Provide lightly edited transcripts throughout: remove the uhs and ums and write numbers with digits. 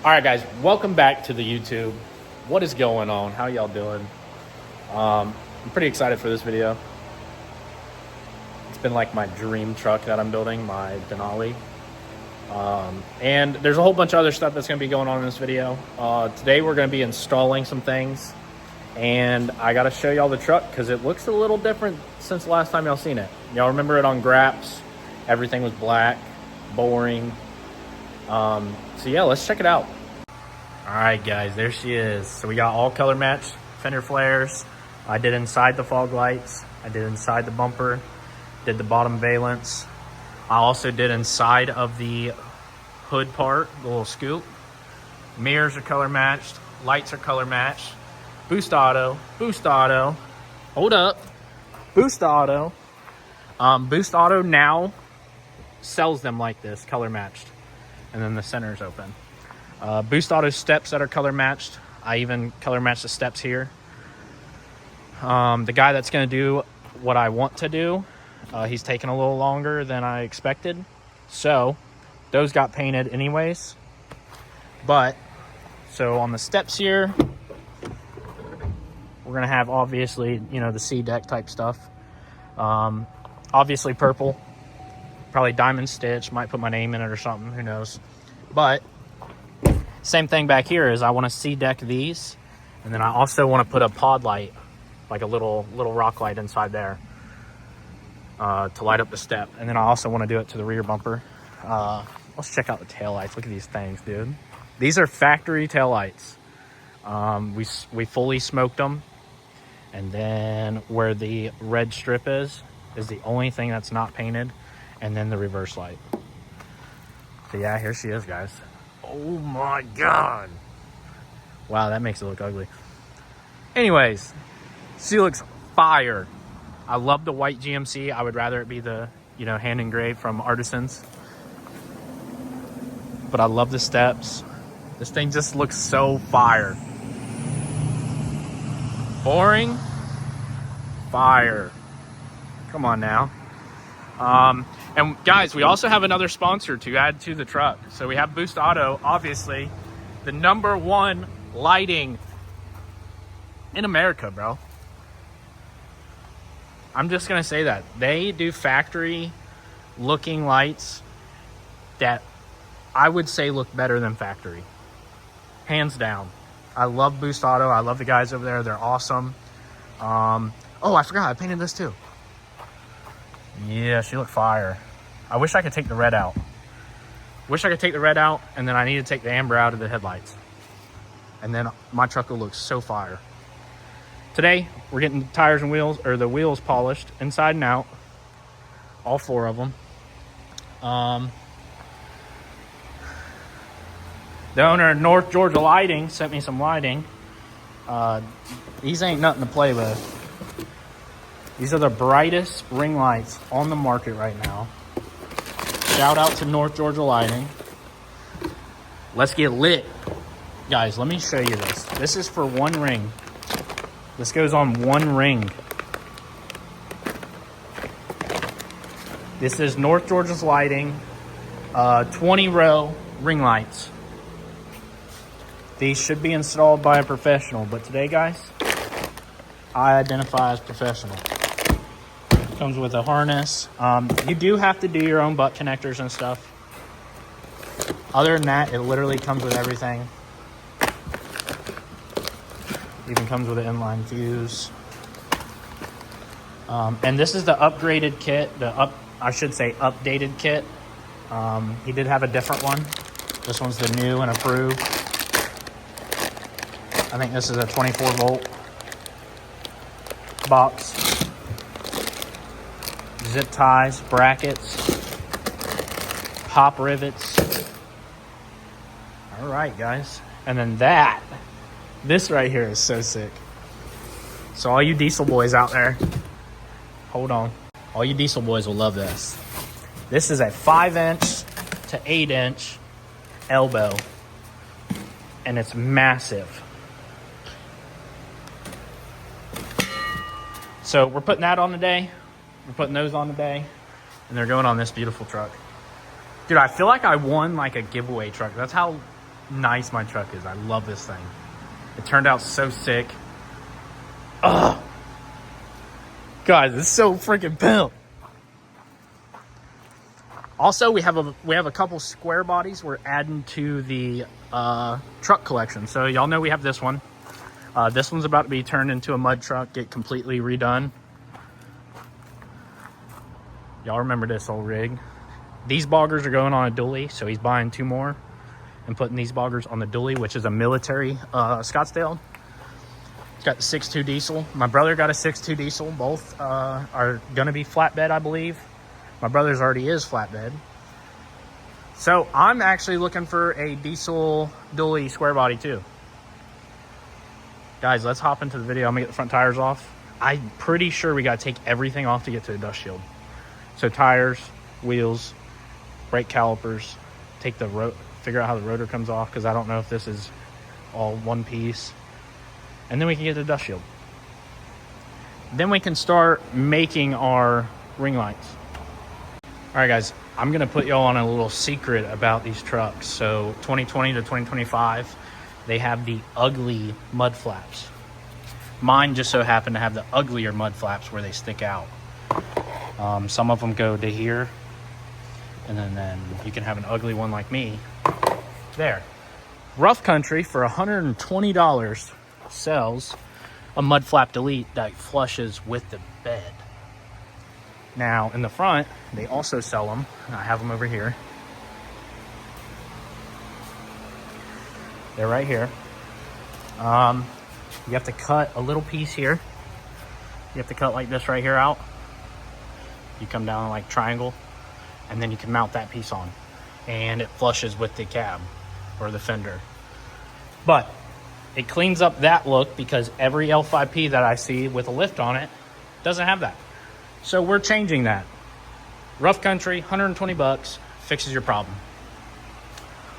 All right, guys, welcome back to the YouTube. What is going on? How y'all doing? I'm pretty excited for this video. It's been like my dream truck that I'm building, my Denali. And there's a whole bunch of other stuff that's going to be going on in this video. Today we're going to be installing some things, and I got to show y'all the truck because it looks a little different since the last time y'all seen it. Y'all remember it on grapps? Everything was black, boring. So yeah, let's check it out. All right, guys, there she is. So we got all color matched fender flares. I did inside the fog lights. I did inside the bumper, did the bottom valence. I also did inside of the hood part, the little scoop. Mirrors are color matched. Lights are color matched. Boost auto, boost auto. Hold up, boost auto. Boost auto now sells them like this, color matched. And then the center is open. Boost auto steps that are color matched. I even color matched the steps here. The guy that's going to do what I want to do, he's taking a little longer than I expected. So those got painted anyways. But so on the steps here, we're going to have obviously, you know, the C deck type stuff. Obviously purple. Probably diamond stitch, might put my name in it or something, who knows. But same thing back here is I want to C-deck these, and then I also want to put a pod light, like a little rock light inside there to light up the step. And then I also want to do it to the rear bumper. Let's check out the taillights. Look at these things, dude. These are factory taillights. We fully smoked them, and then where the red strip is the only thing that's not painted. And then the reverse light. So yeah, here she is, guys. Oh my God. Wow, that makes it look ugly. Anyways, she looks fire. I love the white GMC. I would rather it be the, you know, hand engraved from Artisans. But I love the steps. This thing just looks so fire. Boring? Fire. Come on now. And guys, we also have another sponsor to add to the truck. So we have Boost Auto, obviously the #1 lighting in America, bro. I'm just gonna say that they do factory looking lights that I would say look better than factory, hands down. I love Boost Auto. I love the guys over there. They're awesome. Oh, I forgot, I painted this too. Yeah, she looked fire. I wish I could take the red out. And then I need to take the amber out of the headlights. And then my truck will look so fire. Today, we're getting the tires and wheels, or the wheels polished inside and out. All 4 of them. The owner of North Georgia Lighting sent me some lighting. These ain't nothing to play with. These are the brightest ring lights on the market right now. Shout out to North Georgia Lighting. Let's get lit. Guys, let me show you this. This is for 1 ring. This goes on 1 ring. This is North Georgia's Lighting, 20-row ring lights. These should be installed by a professional, but today, guys, I identify as professional. Comes with a harness. You do have to do your own butt connectors and stuff. Other than that, it literally comes with everything. Even comes with an inline fuse. And this is the upgraded kit, I should say updated kit. He did have a different one. This one's the new and approved. I think this is a 24-volt box. Zip ties, brackets, pop rivets. All right, guys. And then this right here is so sick. So all you diesel boys out there, hold on. All you diesel boys will love this. This is a 5-inch to 8-inch elbow, and it's massive. So we're putting that on today. We're putting those on today, and they're going on this beautiful truck. Dude, I feel like I won like a giveaway truck. That's how nice my truck is. I love this thing. It turned out so sick. Ugh. Guys, it's so freaking pimp. Also, we have a couple square bodies we're adding to the truck collection. So y'all know we have this one. This one's about to be turned into a mud truck, get completely redone. Y'all remember this old rig. These boggers are going on a dually, so he's buying 2 more and putting these boggers on the dually, which is a military Scottsdale. It's got the 6.2 diesel. My brother got a 6.2 diesel. Both are gonna be flatbed, I believe. My brother's already is flatbed. So I'm actually looking for a diesel dually square body too. Guys, let's hop into the video. I'm gonna get the front tires off. I'm pretty sure we gotta take everything off to get to the dust shield. So tires, wheels, brake calipers, figure out how the rotor comes off, because I don't know if this is all one piece. And then we can get the dust shield. Then we can start making our ring lights. All right, guys, I'm gonna put y'all on a little secret about these trucks. So 2020 to 2025, they have the ugly mud flaps. Mine just so happened to have the uglier mud flaps where they stick out. Some of them go to here, and then you can have an ugly one like me there. Rough Country for $120 sells a mud flap delete that flushes with the bed. Now in the front, they also sell them. I have them over here. They're right here. You have to cut a little piece here. You have to cut like this right here out. You come down like triangle, and then you can mount that piece on, and it flushes with the cab or the fender. But it cleans up that look, because every L5P that I see with a lift on it doesn't have that. So we're changing that. Rough Country, 120 bucks, fixes your problem.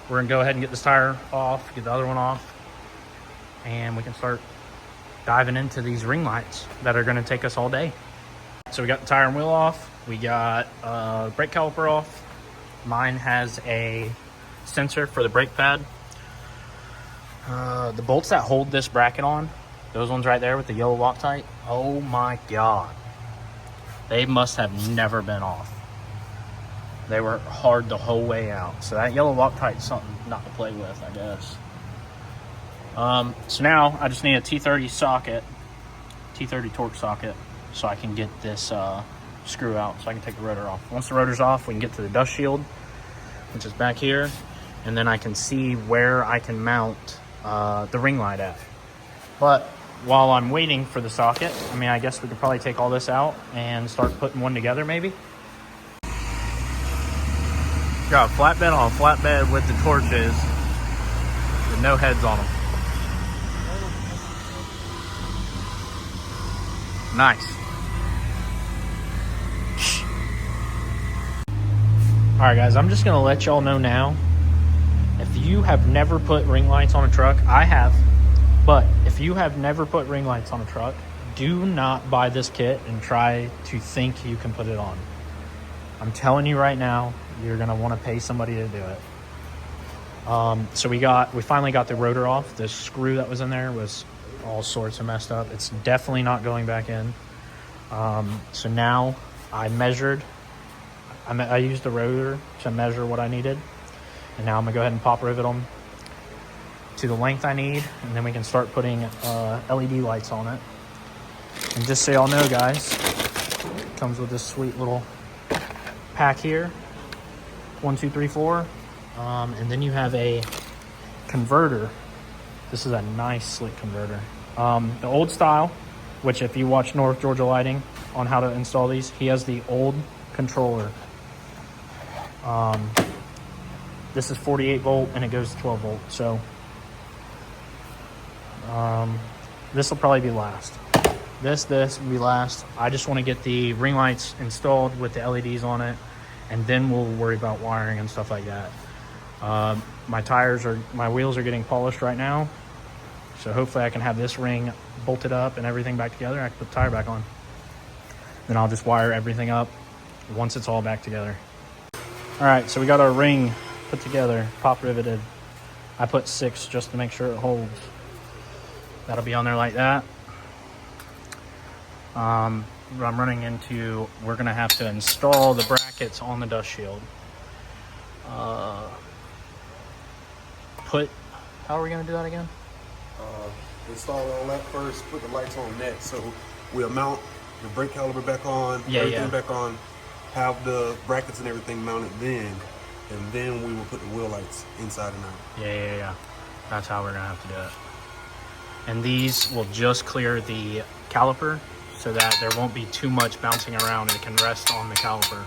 We're gonna go ahead and get this tire off, get the other one off, and we can start diving into these ring lights that are gonna take us all day. So we got the tire and wheel off. We got brake caliper off. Mine has a sensor for the brake pad. The bolts that hold this bracket on, those ones right there with the yellow Loctite, oh my God. They must have never been off. They were hard the whole way out. So that yellow Loctite's something not to play with, I guess. So now I just need a T30 socket, T30 torque socket, so I can get this screw out, so I can take the rotor off. Once the rotor's off, we can get to the dust shield, which is back here, and then I can see where I can mount the ring light at. But while I'm waiting for the socket, I mean, I guess we could probably take all this out and start putting one together maybe. Got a flatbed on a flatbed with the torches with no heads on them. Nice. All right, guys, I'm just gonna let y'all know now, if you have never put ring lights on a truck, I have, but if you have never put ring lights on a truck, do not buy this kit and try to think you can put it on. I'm telling you right now, you're gonna wanna pay somebody to do it. So we finally got the rotor off. The screw that was in there was all sorts of messed up. It's definitely not going back in. So now I used the rotor to measure what I needed, and now I'm gonna go ahead and pop rivet them to the length I need, and then we can start putting LED lights on it. And just so y'all know, guys, it comes with this sweet little pack here, 1, 2, 3, 4, and then you have a converter. This is a nice slick converter. The old style, which if you watch North Georgia Lighting on how to install these, he has the old controller. This is 48 volt and it goes to 12 volt. So this will probably be last. This will be last. I just want to get the ring lights installed with the LEDs on it, and then we'll worry about wiring and stuff like that. My wheels are getting polished right now. So hopefully I can have this ring bolted up and everything back together. I can put the tire back on. Then I'll just wire everything up once it's all back together. All right, so we got our ring put together, pop riveted. I put 6 just to make sure it holds. That'll be on there like that. I'm running into, we're gonna have to install the brackets on the dust shield. How are we gonna do that again? Install it on that first, put the lights on that, so we'll mount the brake caliper back on, everything back on, have the brackets and everything mounted then, and then we will put the wheel lights inside and out. Yeah. That's how we're gonna have to do it. And these will just clear the caliper so that there won't be too much bouncing around and it can rest on the caliper.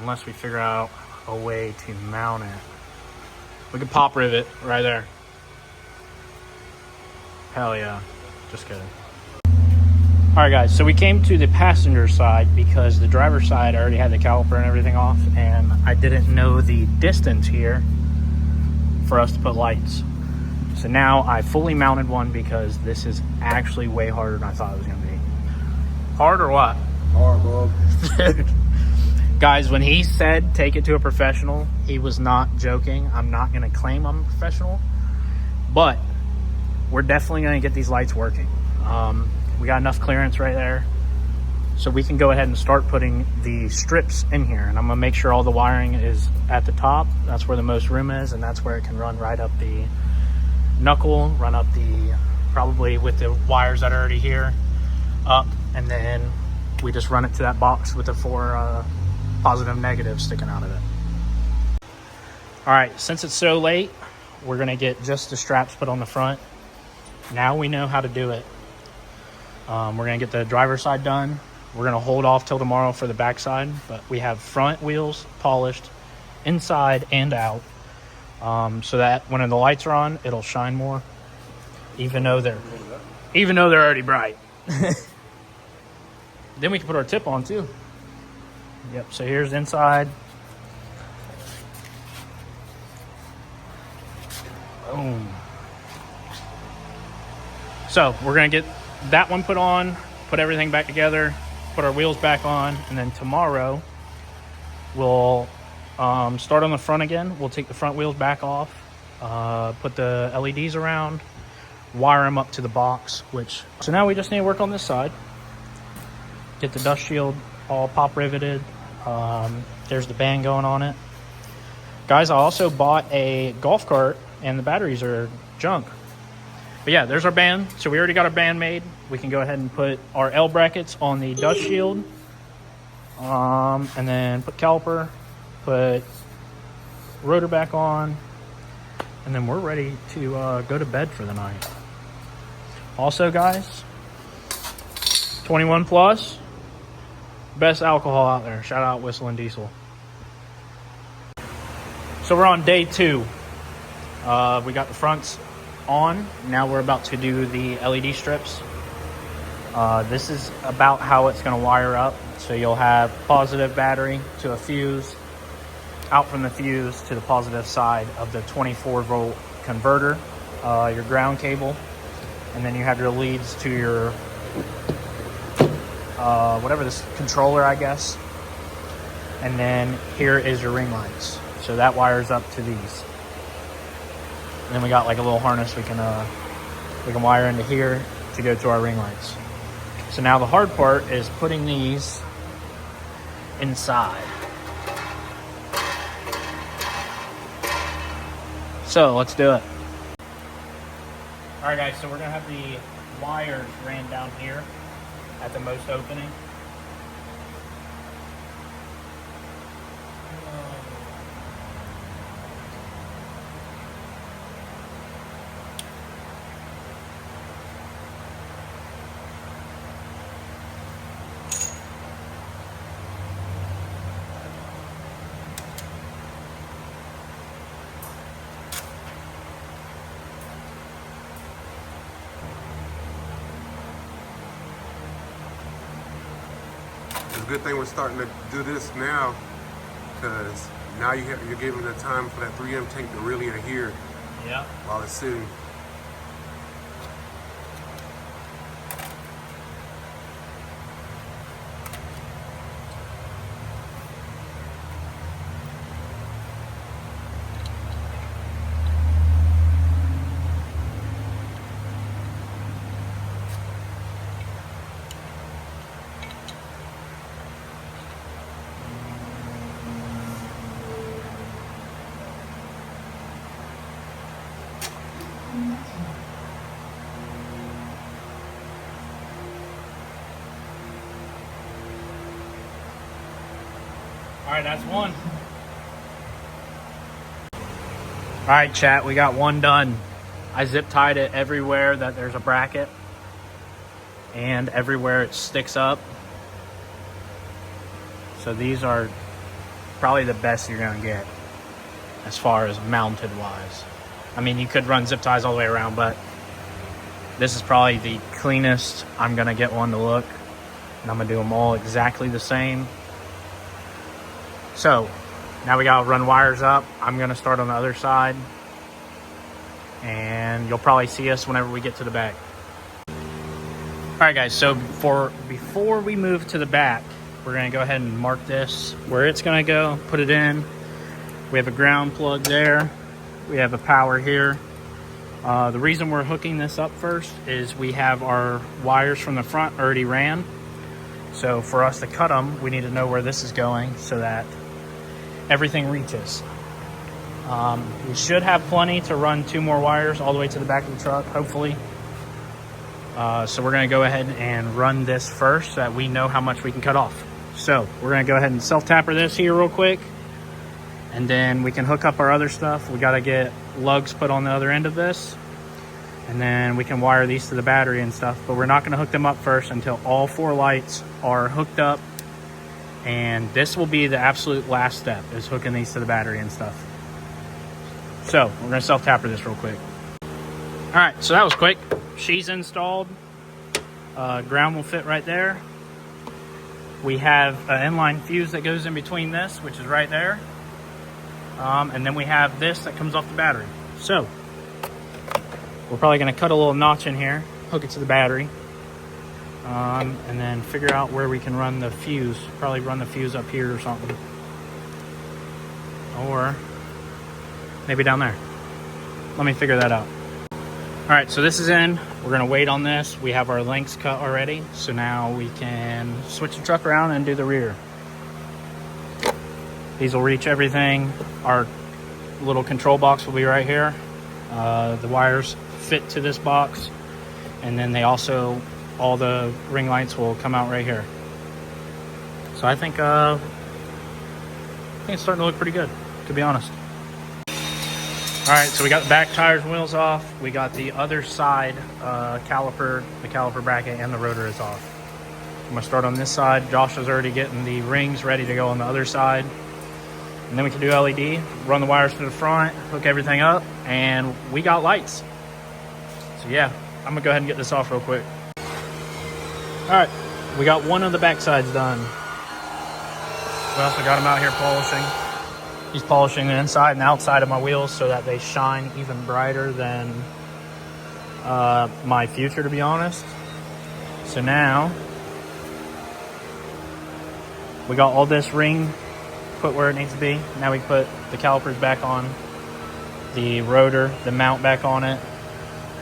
Unless we figure out a way to mount it. We could pop rivet right there. Hell yeah. Just kidding. Alright guys, so we came to the passenger side because the driver's side already had the caliper and everything off, and I didn't know the distance here for us to put lights. So now I fully mounted one because this is actually way harder than I thought it was going to be. Hard or what? Hard, bro. Guys, when he said take it to a professional, he was not joking. I'm not going to claim I'm a professional, but we're definitely going to get these lights working. We got enough clearance right there, so we can go ahead and start putting the strips in here. And I'm going to make sure all the wiring is at the top. That's where the most room is, and that's where it can run right up the knuckle, run up the, probably with the wires that are already here, up, and then we just run it to that box with the 4 positive negatives sticking out of it. All right, since it's so late, we're gonna get just the straps put on the front. Now we know how to do it. We're gonna get the driver's side done. We're gonna hold off till tomorrow for the back side, but we have front wheels polished inside and out, so that when the lights are on, it'll shine more, even though they're already bright. Then we can put our tip on too. Yep, so here's inside. Boom. So we're gonna get that one put on, put everything back together, put our wheels back on, and then tomorrow we'll start on the front again. We'll take the front wheels back off, put the LEDs around, wire them up to the box, so now we just need to work on this side. Get the dust shield all pop riveted. There's the band going on it. Guys, I also bought a golf cart and the batteries are junk. But yeah, there's our band. So we already got our band made. We can go ahead and put our L brackets on the dust shield. And then put caliper, put rotor back on, and then we're ready to go to bed for the night. Also guys, 21 plus, best alcohol out there. Shout out Whistle and Diesel. So we're on day 2. We got the fronts on. Now we're about to do the LED strips. This is about how it's going to wire up. So you'll have positive battery to a fuse, out from the fuse to the positive side of the 24 volt converter, your ground cable, and then you have your leads to your whatever this controller, I guess. And then here is your ring lights. So that wires up to these. And then we got like a little harness we can wire into here to go to our ring lights. So now the hard part is putting these inside. So let's do it. All right guys, so we're gonna have the wires ran down here at the most opening. It's a good thing we're starting to do this now, because now you're giving the time for that 3M tank to really adhere while it's sitting. right, that's one. All right, chat, we got one done. I zip tied it everywhere that there's a bracket and everywhere it sticks up. So these are probably the best you're gonna get as far as mounted wise. I mean, you could run zip ties all the way around, but this is probably the cleanest I'm gonna get one to look. And I'm gonna do them all exactly the same. So now we gotta run wires up. I'm gonna start on the other side, and you'll probably see us whenever we get to the back. All right, guys, so before we move to the back, we're gonna go ahead and mark this where it's gonna go, put it in. We have a ground plug there. We have a power here. The reason we're hooking this up first is we have our wires from the front already ran. So for us to cut them, we need to know where this is going so that everything reaches. We should have plenty to run 2 more wires all the way to the back of the truck, hopefully. So we're gonna go ahead and run this first so that we know how much we can cut off. So we're gonna go ahead and self-tapper this here real quick, and then we can hook up our other stuff. We gotta get lugs put on the other end of this, and then we can wire these to the battery and stuff, but we're not gonna hook them up first until all 4 lights are hooked up. And this will be the absolute last step, is hooking these to the battery and stuff. So we're gonna self-tapper this real quick. All right, so that was quick. She's installed. Ground will fit right there. We have an inline fuse that goes in between this, which is right there. And then we have this that comes off the battery. So we're probably gonna cut a little notch in here, hook it to the battery, and then figure out where we can run the fuse. Probably run the fuse up here or something. Or maybe down there. Let me figure that out. All right, so this is in. We're gonna wait on this. We have our lengths cut already. So now we can switch the truck around and do the rear. These will reach everything. Our little control box will be right here. The wires fit to this box. And then they also, all the ring lights will come out right here. So I think it's starting to look pretty good, to be honest. All right, so we got the back tires and wheels off. We got the other side caliper, the caliper bracket, and the rotor is off. I'm gonna start on this side. Josh is already getting the rings ready to go on the other side. And then we can do LED, run the wires to the front, hook everything up, and we got lights. So yeah, I'm gonna go ahead and get this off real quick. All right, we got one of the back sides done. We also got him out here polishing. He's polishing the inside and outside of my wheels so that they shine even brighter than my future, to be honest. So now we got all this ring put where it needs to be. Now we put the calipers back on, the rotor, the mount back on it,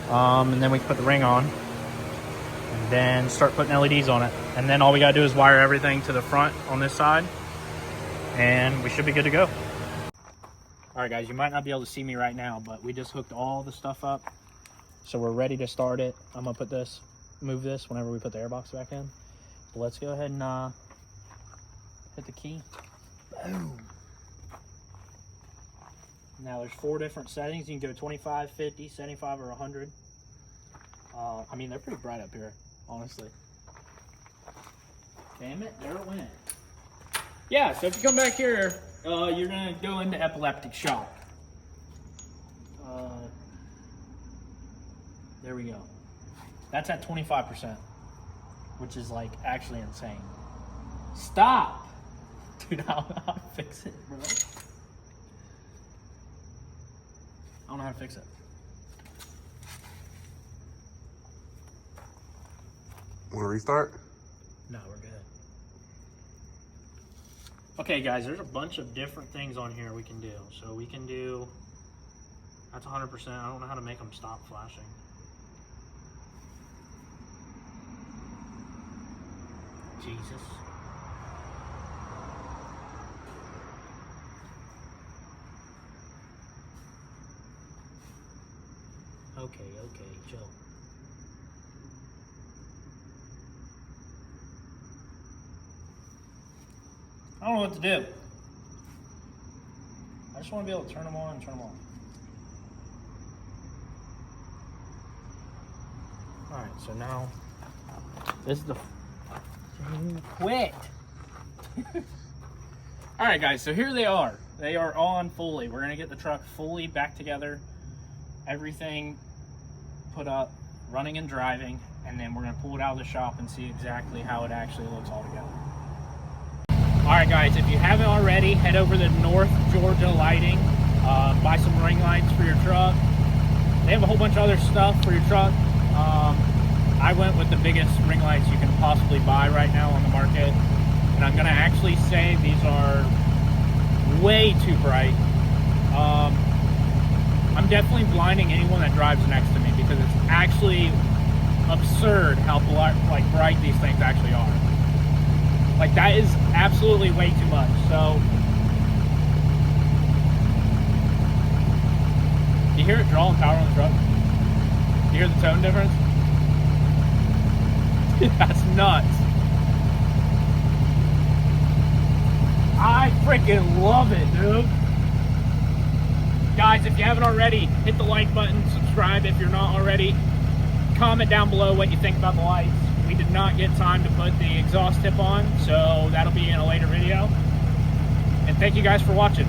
and then we put the ring on, and then start putting LEDs on it. And then all we gotta do is wire everything to the front on this side, and we should be good to go. All right, guys, you might not be able to see me right now, but we just hooked all the stuff up. So we're ready to start it. I'm gonna move this whenever we put the airbox back in. But let's go ahead and hit the key. Boom. Now there's 4 different settings. You can go 25, 50, 75, or 100. I mean, they're pretty bright up here, honestly. Damn it, there it went. Yeah, so if you come back here, you're gonna go into epileptic shock. There we go. That's at 25%, which is like actually insane. Stop! Dude, I don't know how to fix it, bro. I don't know how to fix it. Want to restart? No, we're good. Okay, guys, there's a bunch of different things on here we can do. So we can do, that's 100%. I don't know how to make them stop flashing. Jesus. Okay, chill. I don't know what to do. just want to be able to turn them on and turn them off. All right, so now this is the quit. All right, guys, so here they are. They are on fully. We're gonna get the truck fully back together, everything put up, running and driving, and then we're gonna pull it out of the shop and see exactly how it actually looks all together. All right, guys, if you haven't already, head over to North Georgia Lighting, buy some ring lights for your truck. They have a whole bunch of other stuff for your truck. I went with the biggest ring lights you can possibly buy right now on the market. And I'm gonna actually say these are way too bright. I'm definitely blinding anyone that drives next to me because it's actually absurd how bright these things actually are. Like, that is absolutely way too much. So, you hear it drawing power on the truck? You hear the tone difference? That's nuts. I freaking love it, dude. Guys, if you haven't already, hit the like button, subscribe if you're not already. Comment down below what you think about the lights. We did not get time to put the exhaust tip on, so that'll be in a later video. And thank you guys for watching.